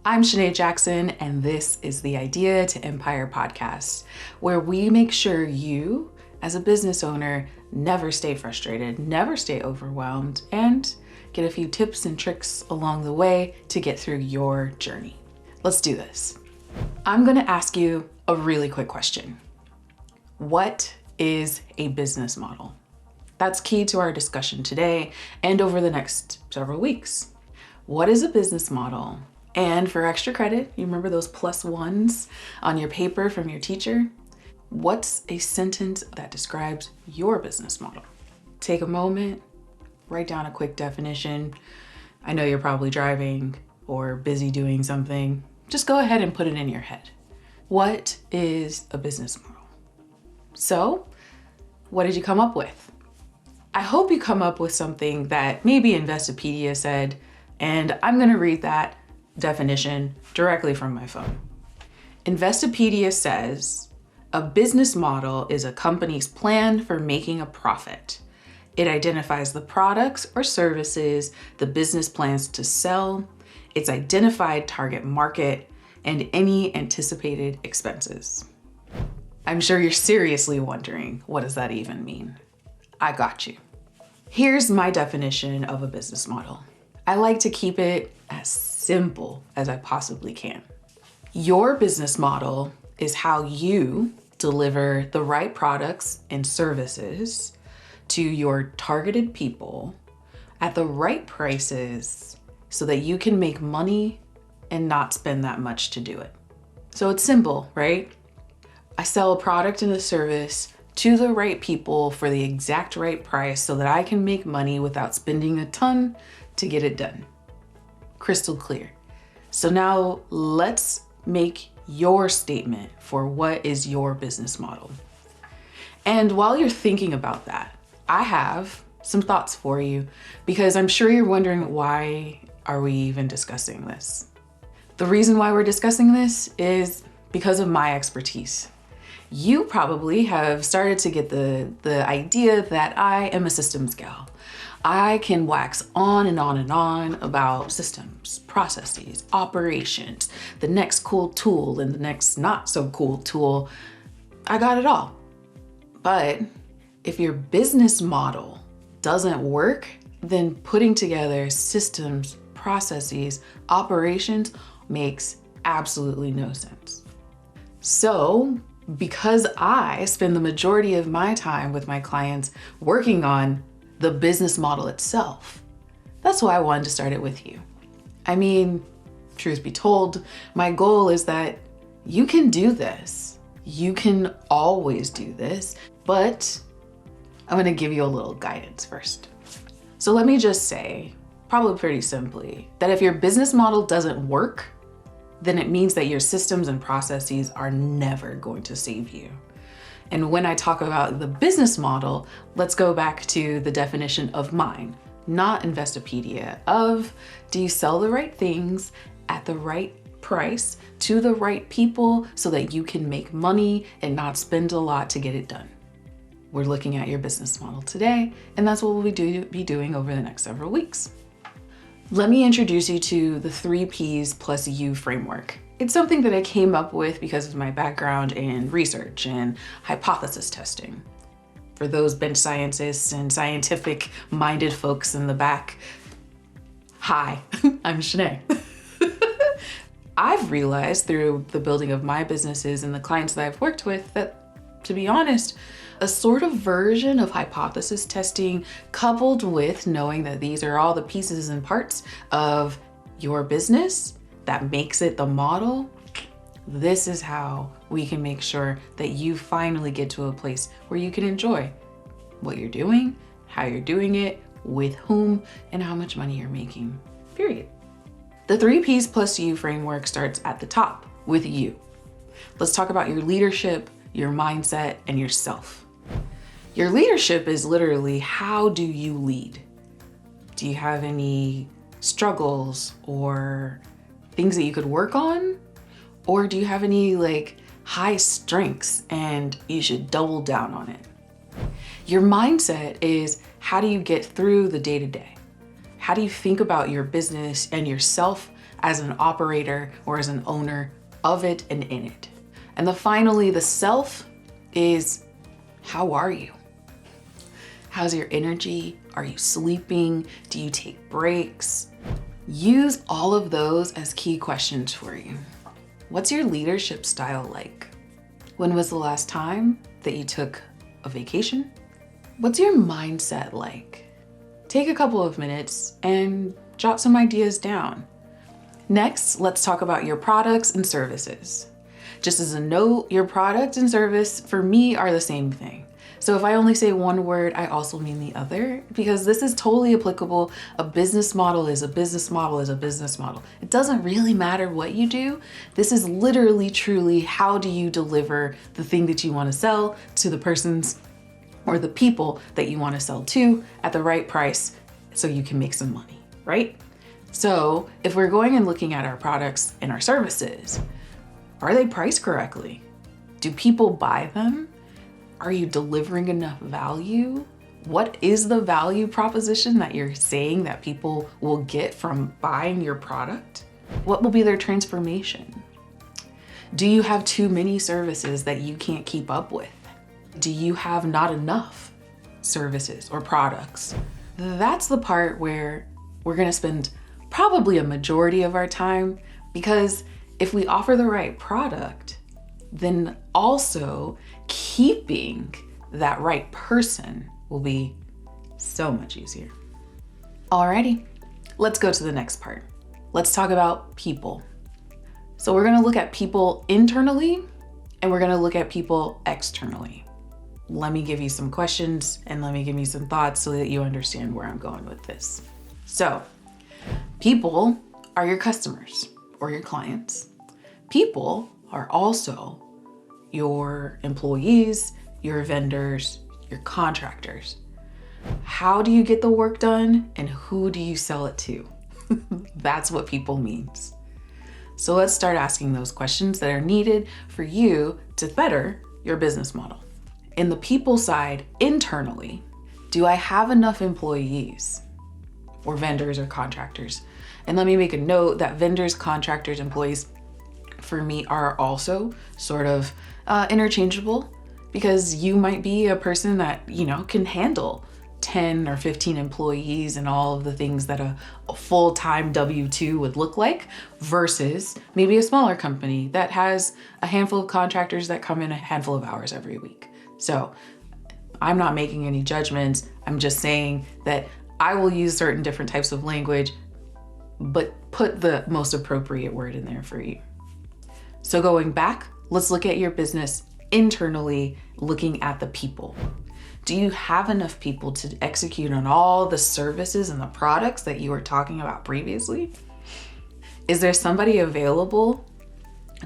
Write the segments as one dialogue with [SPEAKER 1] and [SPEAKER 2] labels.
[SPEAKER 1] I'm Chanaye Jackson, and this is the Idea to Empire podcast, where we make sure you, as a business owner, never stay frustrated, never stay overwhelmed, and get a few tips and tricks along the way to get through your journey. Let's do this. I'm going to ask you a really quick question. What is a business model? That's key to our discussion today and over the next several weeks. What is a business model? And for extra credit, you remember those +1s on your paper from your teacher? What's a sentence that describes your business model? Take a moment, write down a quick definition. I know you're probably driving or busy doing something. Just go ahead and put it in your head. What is a business model? So, what did you come up with? I hope you come up with something that maybe Investopedia said, and I'm gonna read that definition directly from my phone. Investopedia says, a business model is a company's plan for making a profit. It identifies the products or services the business plans to sell, its identified target market, and any anticipated expenses. I'm sure you're seriously wondering, what does that even mean? I got you. Here's my definition of a business model. I like to keep it as simple as I possibly can. Your business model is how you deliver the right products and services to your targeted people at the right prices so that you can make money and not spend that much to do it. So it's simple, right? I sell a product and a service to the right people for the exact right price so that I can make money without spending a ton to get it done. Crystal clear. So now let's make your statement for what is your business model. And while you're thinking about that, I have some thoughts for you because I'm sure you're wondering, why are we even discussing this? The reason why we're discussing this is because of my expertise. You probably have started to get the idea that I am a systems gal. I can wax on and on and on about systems, processes, operations, the next cool tool and the next not so cool tool. I got it all. But if your business model doesn't work, then putting together systems, processes, operations makes absolutely no sense. So, because I spend the majority of my time with my clients working on the business model itself, that's why I wanted to start it with you. I mean, truth be told, my goal is that you can do this. You can always do this, but I'm gonna give you a little guidance first. So let me just say, probably pretty simply, that if your business model doesn't work, then it means that your systems and processes are never going to save you. And when I talk about the business model, let's go back to the definition of mine, not Investopedia, of do you sell the right things at the right price to the right people so that you can make money and not spend a lot to get it done? We're looking at your business model today, and that's what we'll be doing over the next several weeks. Let me introduce you to the 3 Ps plus U framework. It's something that I came up with because of my background in research and hypothesis testing. For those bench scientists and scientific-minded folks in the back, hi, I'm Chanaye. I've realized through the building of my businesses and the clients that I've worked with that, to be honest, a sort of version of hypothesis testing coupled with knowing that these are all the pieces and parts of your business that makes it the model, this is how we can make sure that you finally get to a place where you can enjoy what you're doing, how you're doing it, with whom, and how much money you're making, period. The 3 Ps plus U framework starts at the top with you. Let's talk about your leadership, your mindset, and yourself. Your leadership is literally, how do you lead? Do you have any struggles or things that you could work on? Or do you have any high strengths and you should double down on it? Your mindset is, how do you get through the day-to-day? How do you think about your business and yourself as an operator or as an owner of it and in it. And finally, the self is, how are you? How's your energy? Are you sleeping? Do you take breaks? Use all of those as key questions for you. What's your leadership style like? When was the last time that you took a vacation? What's your mindset like? Take a couple of minutes and jot some ideas down. Next, let's talk about your products and services. Just as a note, your product and service for me are the same thing. So if I only say one word, I also mean the other, because this is totally applicable. A business model is a business model is a business model. It doesn't really matter what you do. This is literally, truly, how do you deliver the thing that you want to sell to the persons or the people that you want to sell to at the right price so you can make some money, right? So if we're going and looking at our products and our services, are they priced correctly? Do people buy them? Are you delivering enough value? What is the value proposition that you're saying that people will get from buying your product? What will be their transformation? Do you have too many services that you can't keep up with? Do you have not enough services or products? That's the part where we're gonna spend probably a majority of our time, because if we offer the right product, then also keeping that right person will be so much easier. Alrighty, let's go to the next part. Let's talk about people. So we're gonna look at people internally and we're gonna look at people externally. Let me give you some questions and let me give you some thoughts so that you understand where I'm going with this. So, people are your customers or your clients. People are also your employees, your vendors, your contractors. How do you get the work done and who do you sell it to? That's what people means. So let's start asking those questions that are needed for you to better your business model. In the people side, internally, do I have enough employees or vendors or contractors? And let me make a note that vendors, contractors, employees for me are also sort of interchangeable, because you might be a person that, can handle 10 or 15 employees and all of the things that a full-time W-2 would look like, versus maybe a smaller company that has a handful of contractors that come in a handful of hours every week. So I'm not making any judgments. I'm just saying that I will use certain different types of language, but put the most appropriate word in there for you. So going back, let's look at your business internally, looking at the people. Do you have enough people to execute on all the services and the products that you were talking about previously? Is there somebody available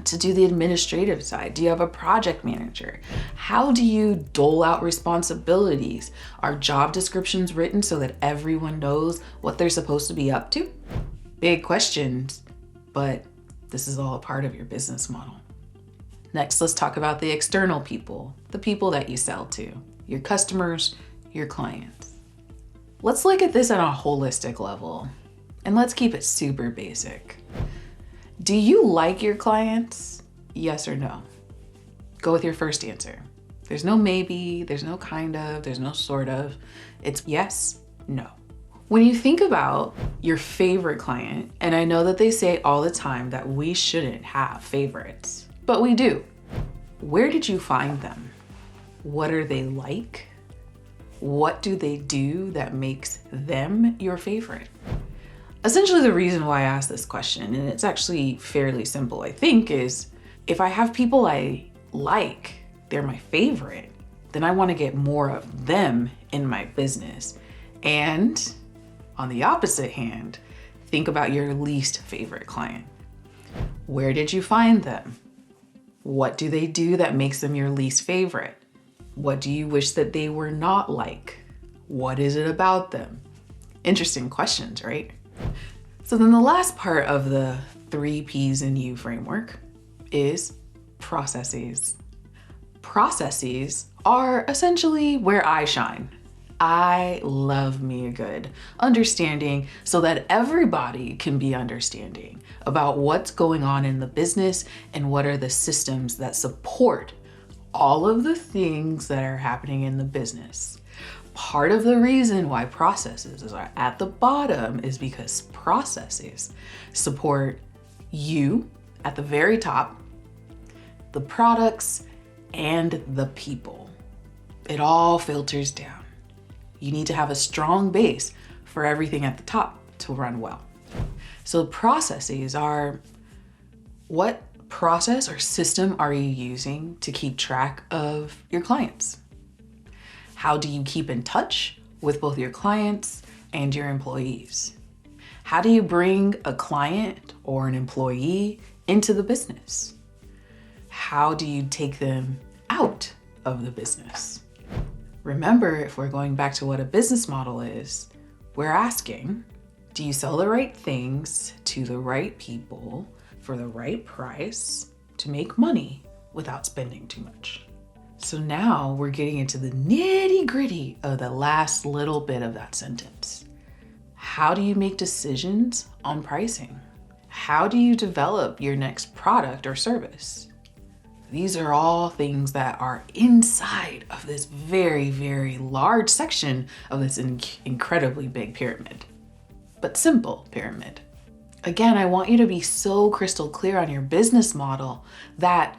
[SPEAKER 1] to do the administrative side? Do you have a project manager? How do you dole out responsibilities? Are job descriptions written so that everyone knows what they're supposed to be up to? Big questions, but this is all a part of your business model. Next, let's talk about the external people, the people that you sell to, your customers, your clients. Let's look at this on a holistic level, and let's keep it super basic. Do you like your clients? Yes or no? Go with your first answer. There's no maybe, there's no kind of, there's no sort of. It's yes, no. When you think about your favorite client, and I know that they say all the time that we shouldn't have favorites, but we do. Where did you find them? What are they like? What do they do that makes them your favorite? Essentially, the reason why I asked this question, and it's actually fairly simple, I think, is if I have people I like, they're my favorite, then I want to get more of them in my business. And on the opposite hand, think about your least favorite client. Where did you find them? What do they do that makes them your least favorite? What do you wish that they were not like? What is it about them? Interesting questions, right? So then the last part of the 3 P's in U framework is processes. Processes are essentially where I shine. I love me a good understanding so that everybody can be understanding about what's going on in the business and what are the systems that support all of the things that are happening in the business. Part of the reason why processes are at the bottom is because processes support you at the very top, the products, and the people. It all filters down. You need to have a strong base for everything at the top to run well. So processes are, what process or system are you using to keep track of your clients? How do you keep in touch with both your clients and your employees? How do you bring a client or an employee into the business? How do you take them out of the business? Remember, if we're going back to what a business model is, we're asking, do you sell the right things to the right people for the right price to make money without spending too much? So now we're getting into the nitty-gritty of the last little bit of that sentence. How do you make decisions on pricing? How do you develop your next product or service? These are all things that are inside of this very, very large section of this incredibly big pyramid, but simple pyramid. Again, I want you to be so crystal clear on your business model that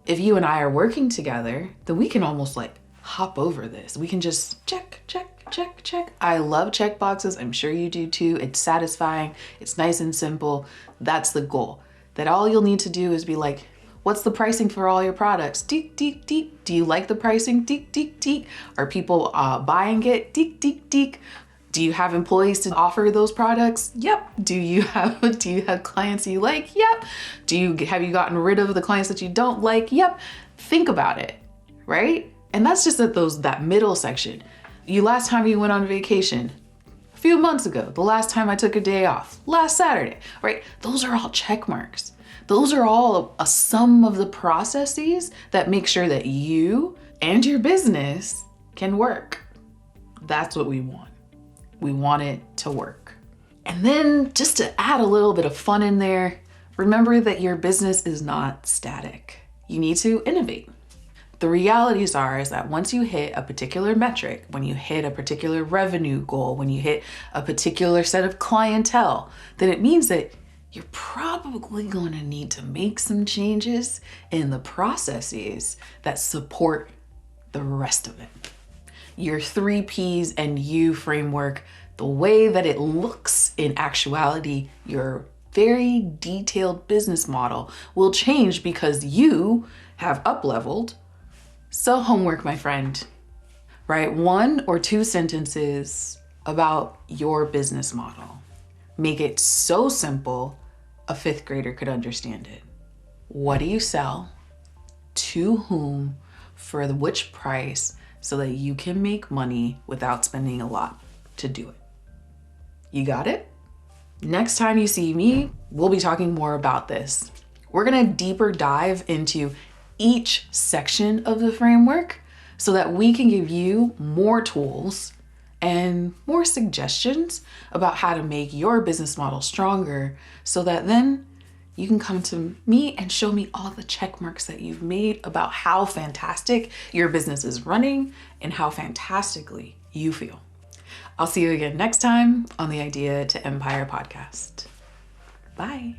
[SPEAKER 1] if you and I are working together, then we can almost like hop over this. We can just check, check, check, check. I love check boxes. I'm sure you do too. It's satisfying. It's nice and simple. That's the goal. That all you'll need to do is be like, what's the pricing for all your products? Deek, deek, deek. Do you like the pricing? Deek, deek, deek. Are people buying it? Deek, deek, deek. Do you have employees to offer those products? Yep. Do you have clients you like? Yep. Have you gotten rid of the clients that you don't like? Yep. Think about it, right? And that's just that middle section. Last time you went on vacation, a few months ago, the last time I took a day off, last Saturday, right? Those are all check marks. Those are all a sum of the processes that make sure that you and your business can work. That's what we want. We want it to work. And then just to add a little bit of fun in there, remember that your business is not static. You need to innovate. The realities is that once you hit a particular metric, when you hit a particular revenue goal, when you hit a particular set of clientele, then it means that you're probably going to need to make some changes in the processes that support the rest of it. Your 3 Ps and U framework, the way that it looks in actuality, your very detailed business model will change because you have up-leveled. So homework, my friend. Write 1 or 2 sentences about your business model. Make it so simple a 5th grader could understand it. What do you sell? To whom? For which price? So that you can make money without spending a lot to do it. You got it? Next time you see me, we'll be talking more about this. We're gonna deeper dive into each section of the framework so that we can give you more tools and more suggestions about how to make your business model stronger so that then you can come to me and show me all the check marks that you've made about how fantastic your business is running and how fantastically you feel. I'll see you again next time on the Idea to Empire podcast. Bye.